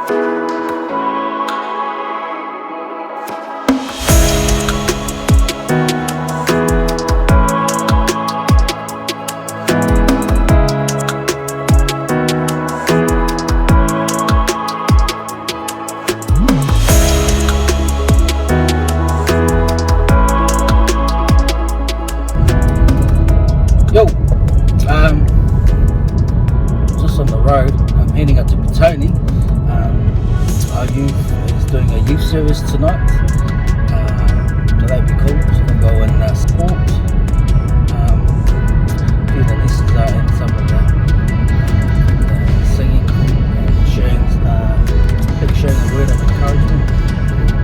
Just on the road, I'm heading up to Petone. Our youth is doing a youth service tonight, so that'd be cool. So we can go and support. Few of the nieces are in some of the singing and sharing a word of encouragement.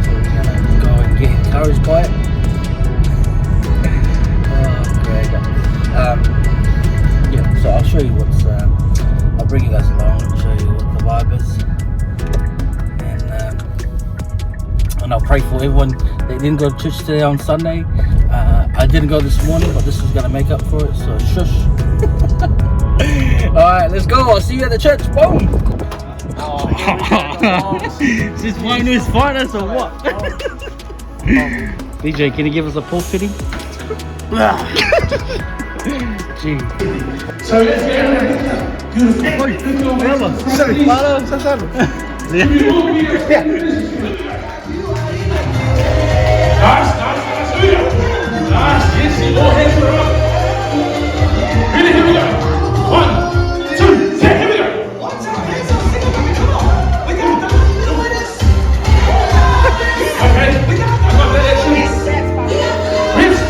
So we're gonna go and get encouraged by it. Great. Yeah, so I'll show you what's. I'll bring you guys along and show you what the vibe is, and I'll pray for everyone that didn't go to church today on Sunday. I didn't go this morning, but this is gonna make up for it. So shush. All right, let's go. I'll see you at the church. Boom. Is this one of his finest or what? DJ, can you give us a pull fitting? Gee. So let's get everything. Beautiful. Nice. Yes, all hands are up. Ready, here we go. 1, 2, 3, here we go. Watch out, hands up, sing it, come on. We got to do this. Okay, I got that action. Wrist.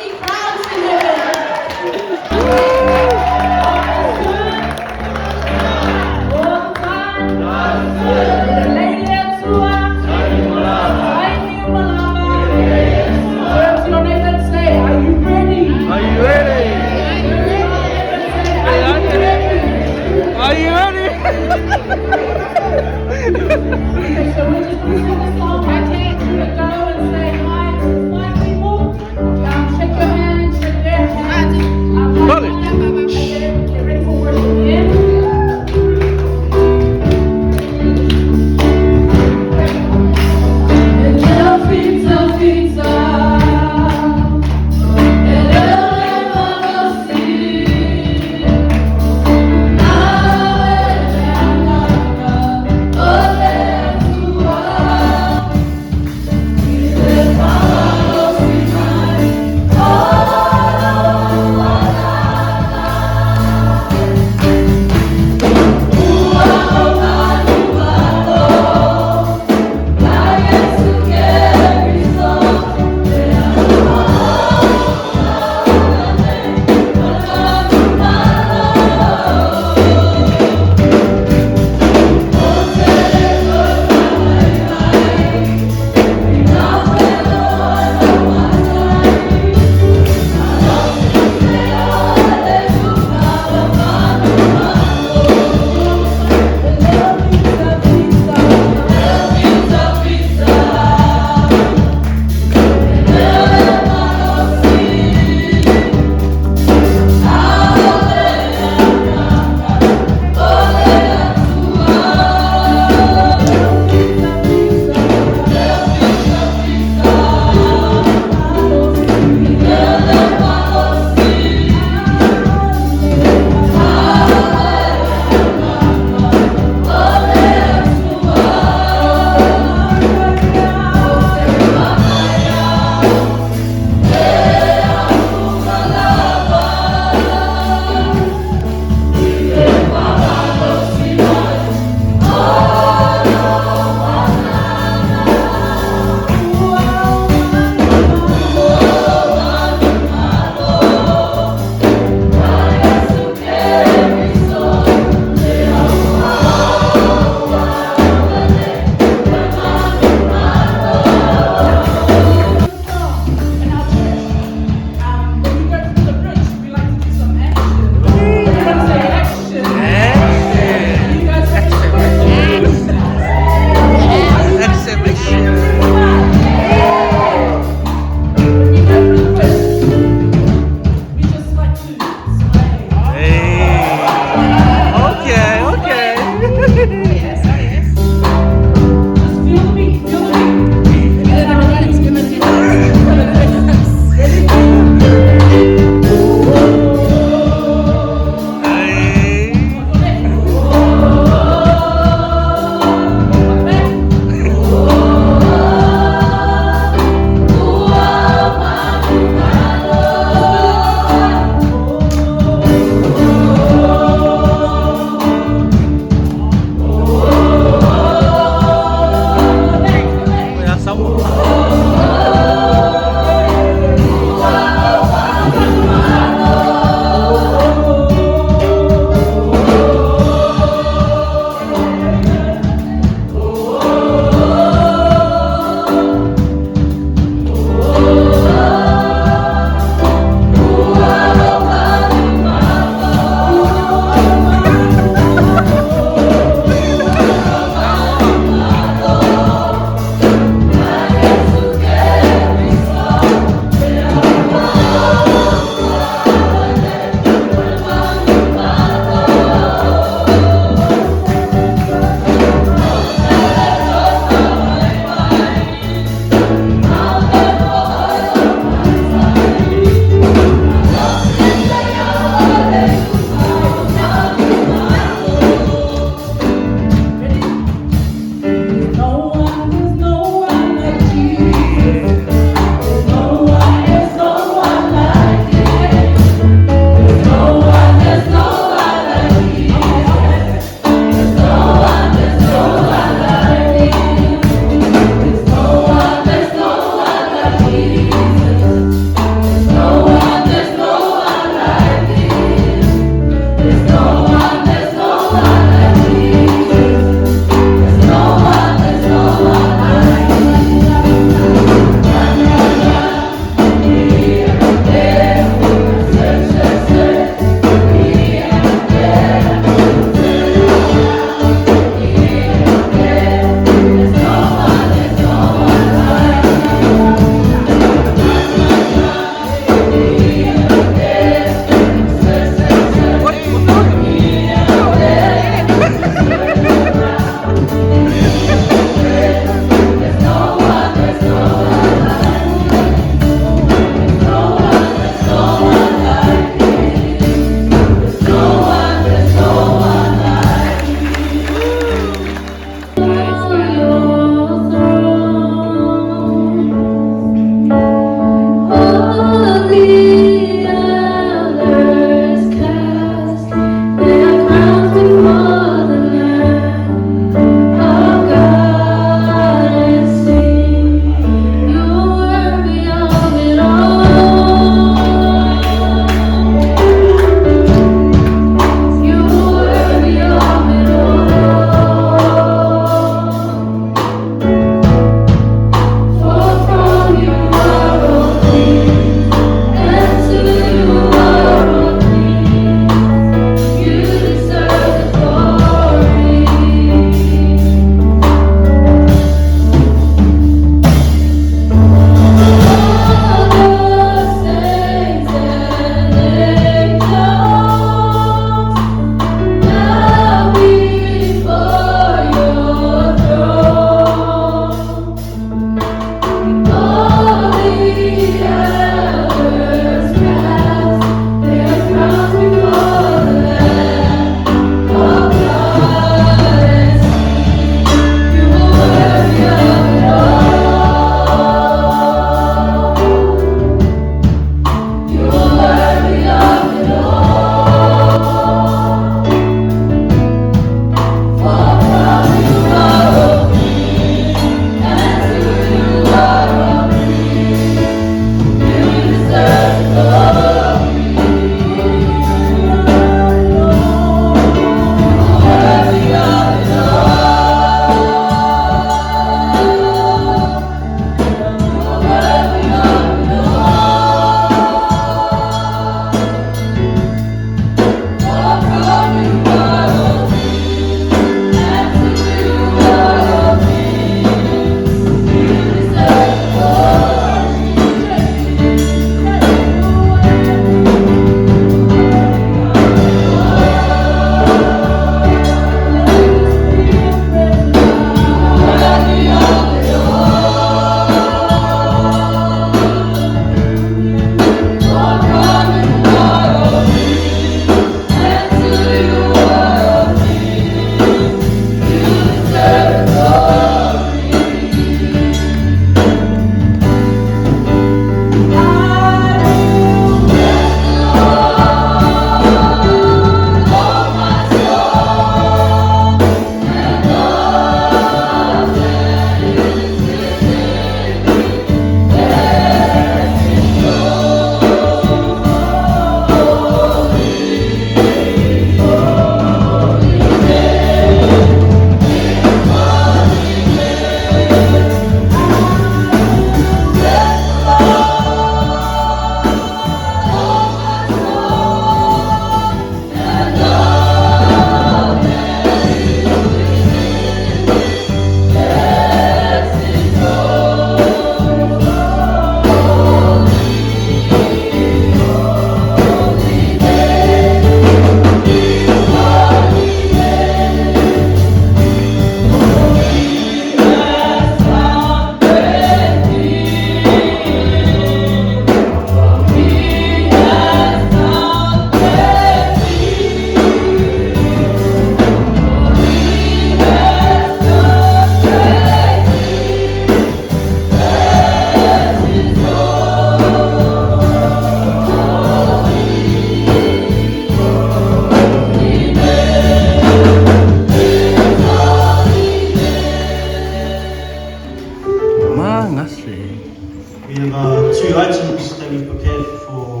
for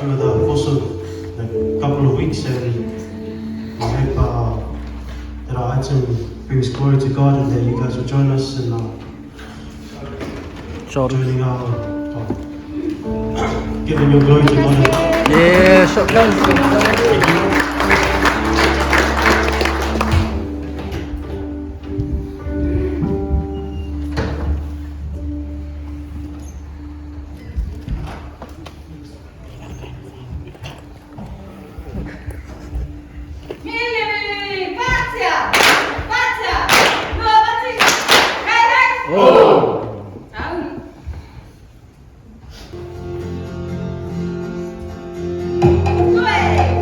over the course of a couple of weeks, and we hope that our item brings glory to God and that you guys will join us in joining our giving your glory to God. Yeah, shotgun. Hey!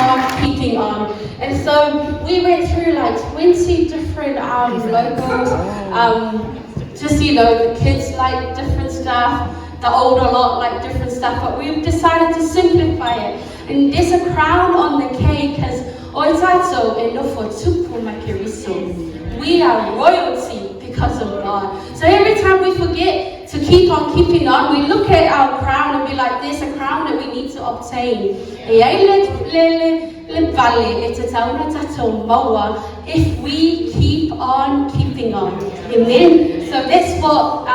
are keeping on. And so we went through like 20 different locals. Just, you know, the kids like different stuff, the older lot like different stuff, but we've decided to simplify it. And there's a crown on the cake because we are royalty because of God. So every time we forget to keep on keeping on, we look at our crown and be like, there's a crown that we need to obtain. If we keep on keeping on. Amen. So that's what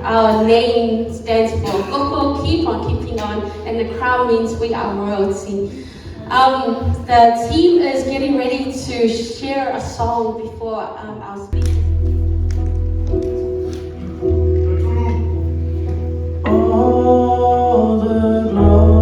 our name stands for. KOKO, keep on keeping on, and the crown means we are royalty. The team is getting ready to share a song before our speaker. All the glory.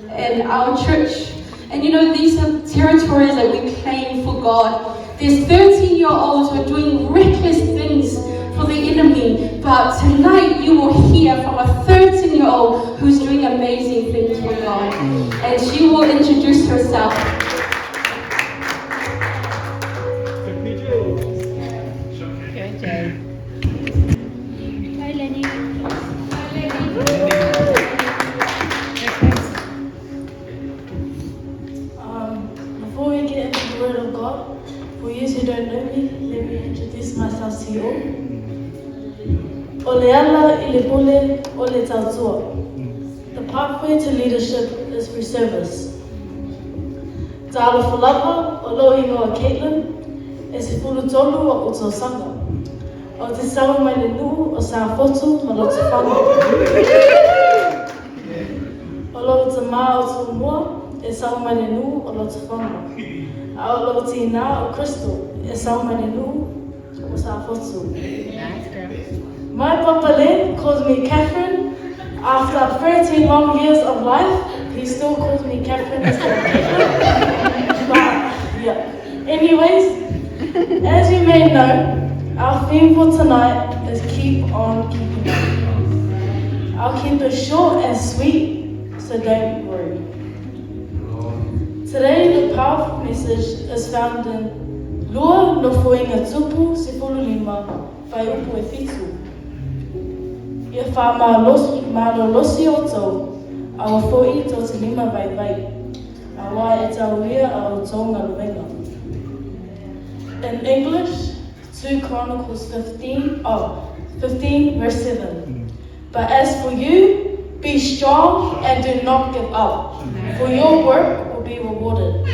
And our church. And you know, these are territories that we claim for God. There's 13-year-olds who are doing reckless things for the enemy, but tonight you will hear from a 13-year-old who's doing amazing things for God. And she will introduce herself. atua. The pathway to leadership is through service. Tāla whalapa o lo ingoa Caitlin e se pulu tolu o uto sanga. O te sawa mai le nuu o sa fotu ma lo te whanga. O lo te maa o tu mua e sawa mai le nuu o lo te whanga. A o lo te ina o Crystal e sawa mai le nuu o sa fotu. My papa Len calls me Catherine. After 13 long years of life, he still calls me Catherine instead of Caitlin. But yeah. Anyways, as you may know, our theme for tonight is keep on keeping on. I'll keep it short and sweet, so don't worry. Today, the powerful message is found in Lua no Fuinga Tupu Sifulu Lima, Whai Upu e Fitu. Ia wha malo losi o tau, awa fōi tau te lima vai vai, a wā e tau ria a o tau ngā luenga. In English, 2 Chronicles 15 verse 7. But as for you, be strong and do not give up, for your work will be rewarded.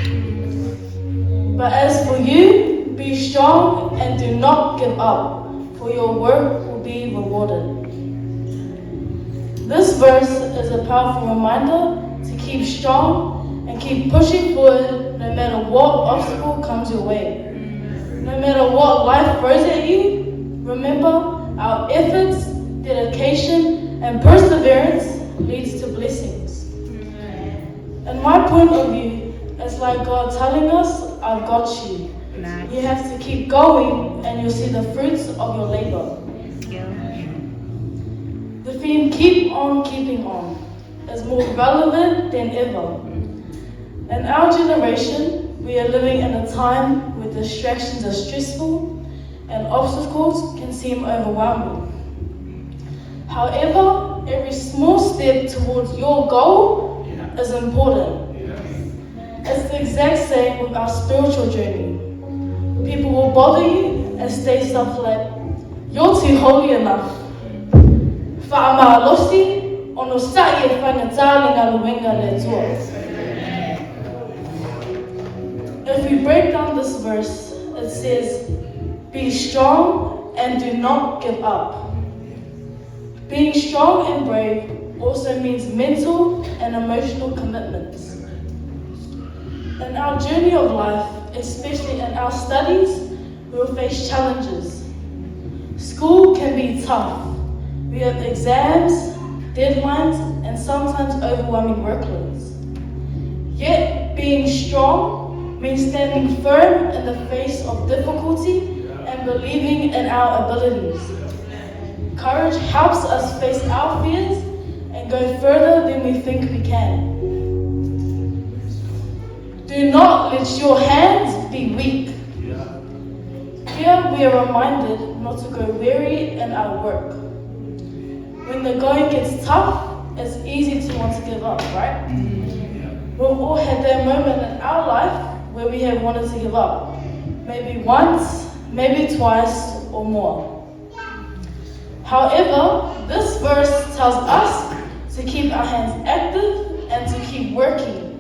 But as for you, be strong and do not give up, for your work will be rewarded. This verse is a powerful reminder to keep strong and keep pushing forward no matter what obstacle comes your way. No matter what life throws at you, remember our efforts, dedication, and perseverance leads to blessings. And my point of view is like God telling us, I've got you. You have to keep going and you'll see the fruits of your labor. The theme keep on keeping on is more relevant than ever. In our generation, we are living in a time where distractions are stressful and obstacles can seem overwhelming. However, every small step towards your goal is important. It's the exact same with our spiritual journey. People will bother you and say stuff like, "You're too holy enough." Whaamalosi, ono sa e whanatali ngā luenga le tua. If we break down this verse, it says, be strong and do not give up. Being strong and brave also means mental and emotional commitments. In our journey of life, especially in our studies, we will face challenges. School can be tough. We have exams, deadlines, and sometimes overwhelming workloads. Yet, being strong means standing firm in the face of difficulty and believing in our abilities. Courage helps us face our fears and go further than we think we can. Do not let your hands be weak. Here we are reminded not to go weary in our work. When the going gets tough, it's easy to want to give up, right? We've all had that moment in our life where we have wanted to give up. Maybe once, maybe twice, or more. However, this verse tells us to keep our hands active and to keep working.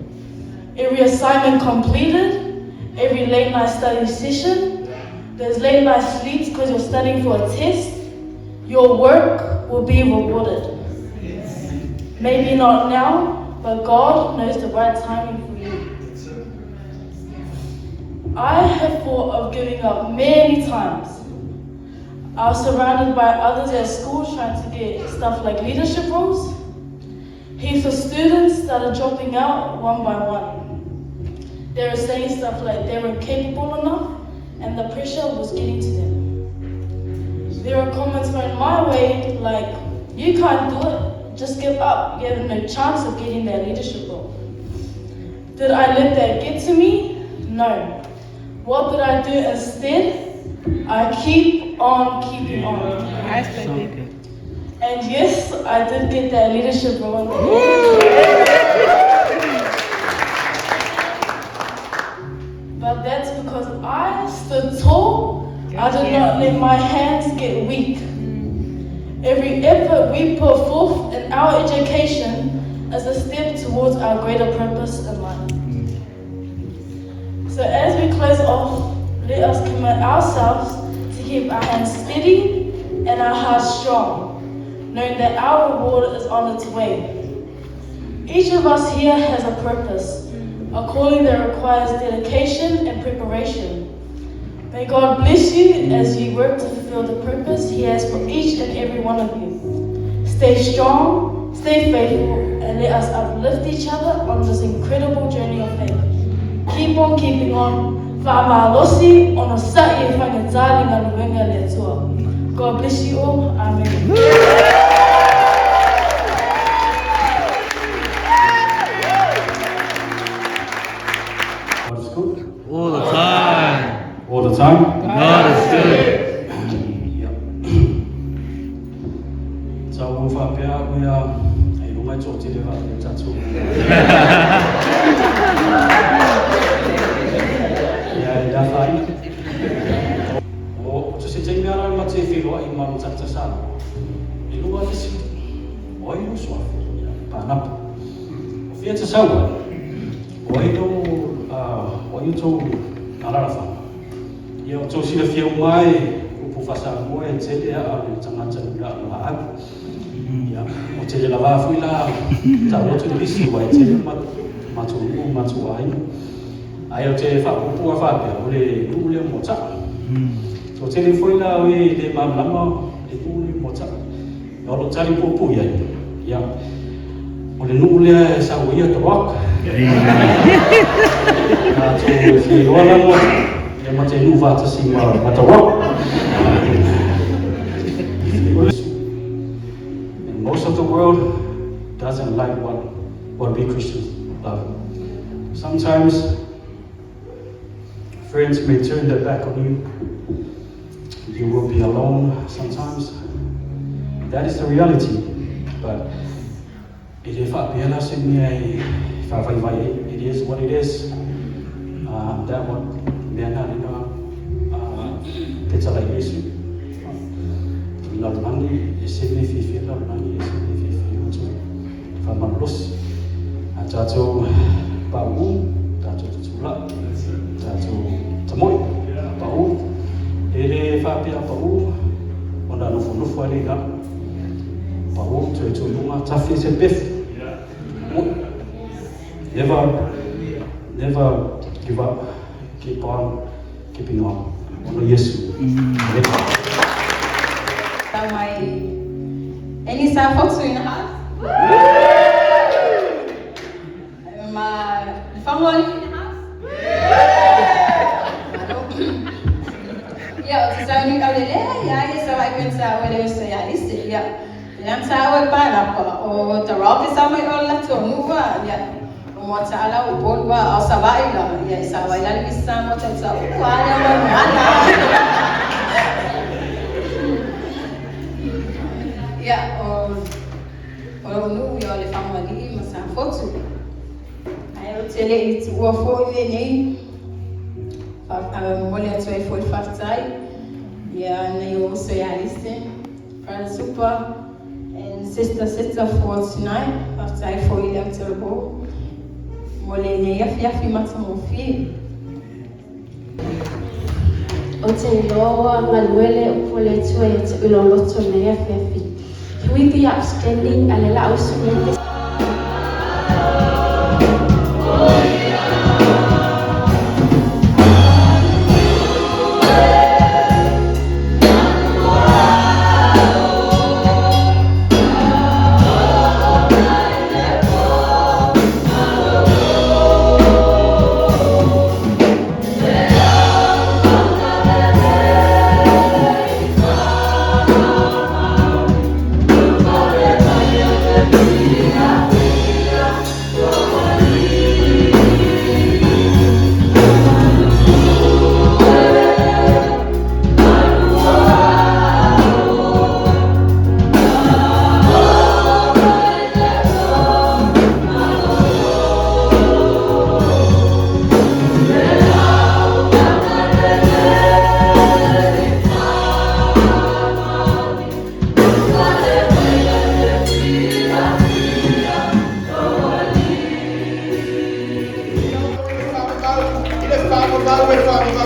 Every assignment completed, every late night study session, there's late night sleeps because you're studying for a test, your work will be rewarded. Maybe not now, but God knows the right timing for you. I have thought of giving up many times. I was surrounded by others at school trying to get stuff like leadership roles. Heaps of students started dropping out one by one. They were saying stuff like they weren't capable enough and the pressure was getting to them. There were comments thrown my way like, you can't do it, just give up, you have no chance of getting that leadership role. Did I let that get to me? No. What did I do instead? I keep on keeping on. And yes, I did get that leadership role in the end. But that's because I stood tall. I did not let my hands get weak. Every effort we put forth in and our education is a step towards our greater purpose in life. So as we close off, let us commit ourselves to keep our hands steady and our hearts strong, knowing that our reward is on its way. Each of us here has a purpose, a calling that requires dedication and preparation. May God bless you as you work to fulfill the purpose He has for each and every one of you. Stay strong, stay faithful, and let us uplift each other on this incredible journey of faith. Keep on keeping on. Whaamalosi ono sa'i e whangatari ngā nuenga le atua. God bless you all. Amen. God is good. All the time. All the time. God is good. Yep. So we'll find out we are. I don't want to talk to you about the tattoo. Yeah, that's fine. Oh, just take me around my TV. What in my tattoo? You know what this is? Why you so? Panap. If it's a sour, why you told Narafa? You told she the film my Ufasa boy and said, yeah, I'm Tangan. Yeah, what tell you about Fila? Tell to the issue, I tell you, Matu. I tell you, Fabu Fabia, Ule Mota. So tell you, Fila, we the Mamma, the Uli Mota. You're telling Popu, yeah. Well, the Nulia is how we at the rock. So if you want to know, you must move out to see at the rock. And most of the world doesn't like what we Christians love. Sometimes friends may turn their back on you. You will be alone sometimes. That is the reality. But it is what it is. That what it's like this. Love money is significant. Love money is significant. From a loss, Tato Babu, Tato Tula, Tato Tamoy, Babu, Ere Fabia Babu, on a Nufualiga, Babu to Luma, Taffy Beef. Never give up. Keep on keeping on. Yes. Any time for 2.5? Family 2.5? Yeah, so I so I can say what I say, yeah. I'm sorry, or the rock is on my own letter, yeah. What's allowed, or survivor, yes, I like this time, what's up, yeah, or no, we are the family, must have photo. I will tell you it's worth for your name. I'm only at 45 time. Yeah, and you also listen. Friend Super and Sister for tonight. After I for you terrible. Molene yafi matamofi. Oteloa malwele upoletwe uloloto na yafi. Can we be upstanding and allow us to make this?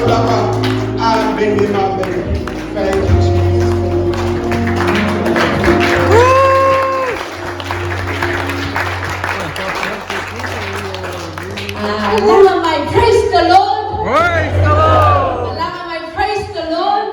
I've been in my baby. Thank you, Jesus. Allow my praise the Lord. Praise the Lord. Allow my praise the Lord.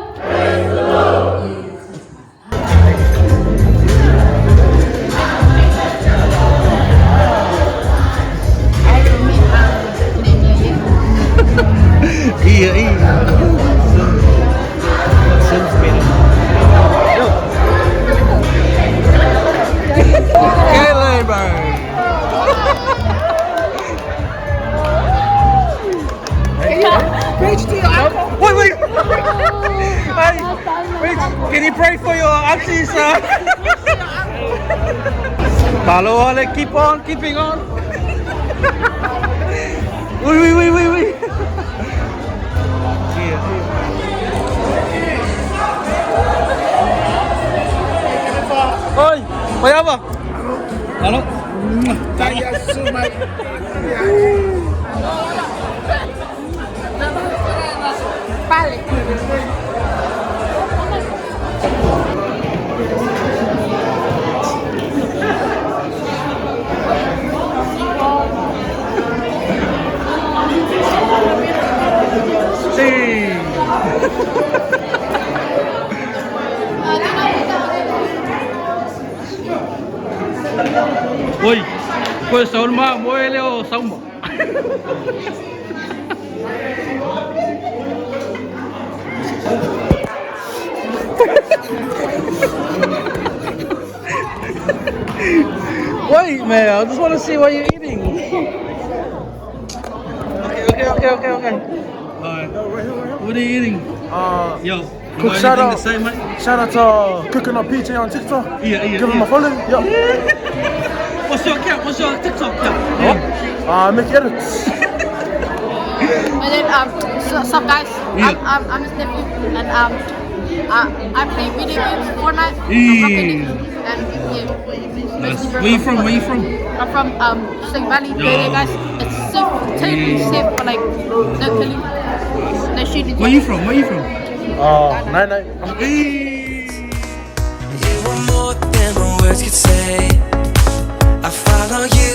Wait. Wait, can you pray for your auntie, sir? Follow on, keeping on. Wait. Oi, may apa? Halo? Saya sumai. Oi, pues son más muele o samba. Wait, man, I just want to see what you're eating. Okay. Alright. What are you eating? Yo, Quick got shout anything out, to say, mate? shout out to Cooking Up PJ on TikTok. Yeah. Give him a follow. Yup. What's your account? What's your TikTok account? Make edits. And then, what's up, guys? Yeah. I'm his nephew, and I play video games, Fortnite. And yeah. Nice. Where you from? I'm from Sing Valley. Yo. Guys, it's safe, totally safe, but like no killing, no shooting. Where you from? Night. You were more than my words could say. I follow you.